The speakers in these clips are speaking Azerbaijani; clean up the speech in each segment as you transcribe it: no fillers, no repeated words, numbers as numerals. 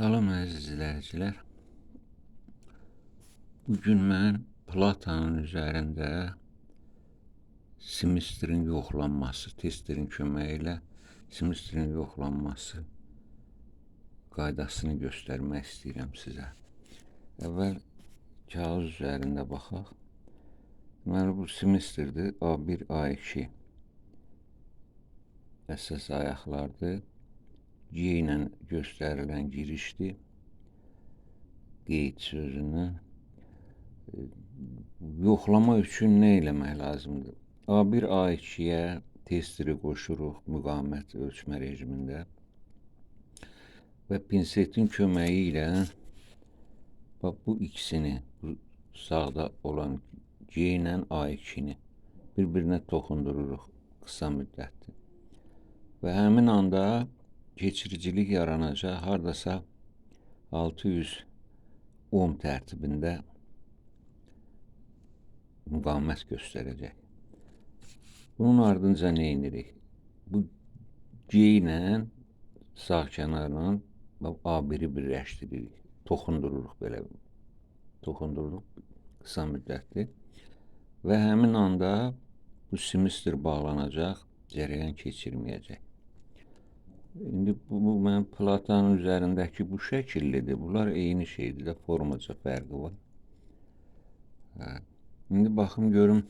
Salam əziz izləyicilər. Bugün mən platanın üzərində semestrin yoxlanması, testerin köməyi ilə semestrin yoxlanması qaydasını göstərmək istəyirəm sizə. Əvvəl kağız üzərində baxaq. Deməli, bu semestrdir. A1, A2 əsas ayaqlardır. G ilə göstərilən girişdir. Qeyd sözündən. Yoxlama üçün nə eləmək lazımdır? A1, A2-yə testeri qoşuruq müqavimət ölçmə rejimində və pinsetin köməyi ilə bu ikisini, bu sağda olan G ilə A2-ni bir-birinə toxundururuq qısa müddətli. Və həmin anda keçiricilik yaranacaq, hardasa 600 ohm tərtibində müqavimət göstərəcək. Bunun ardınca nə edirik? Bu G ilə sağ kənarla A1-i birləşdiririk. Toxundururuq belə. Toxundururuq qısa müddətli. Və həmin anda bu semestr bağlanacaq, cərəyan keçirməyəcək. İndi bu mənim platanın üzərindəki bu şəkillidir. Bunlar eyni şeydir də, formaca fərqi var. İndi baxım görüm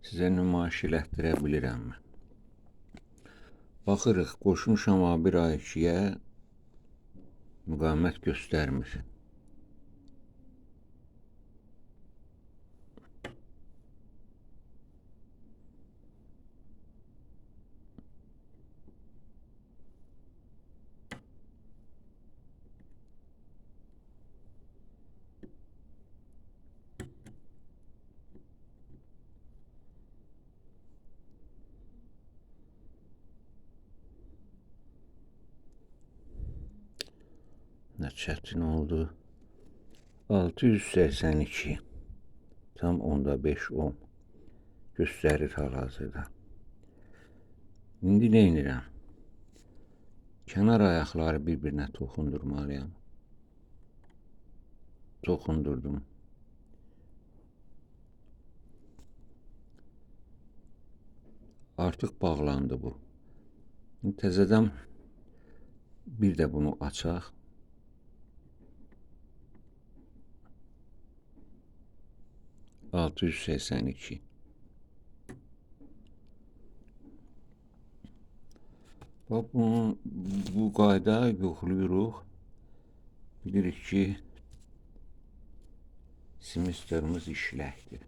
sizə nümayiş elətdirə bilirəmmi? Baxırıq, qoşmuşam A1, A2-yə müqavimət göstərmir. Nə çətin oldu. 682 tam 10.5 ohm göstərir hal-hazırda. İndi nə edirəm? Kənar ayaqları bir-birinə toxundurmalıyam. Toxundurdum. Artıq bağlandı bu. Təzədən bir də bunu açaq. (682) Bax, bu qayda yoxlayırıq. Bilirik ki, semestrimiz işləkdir.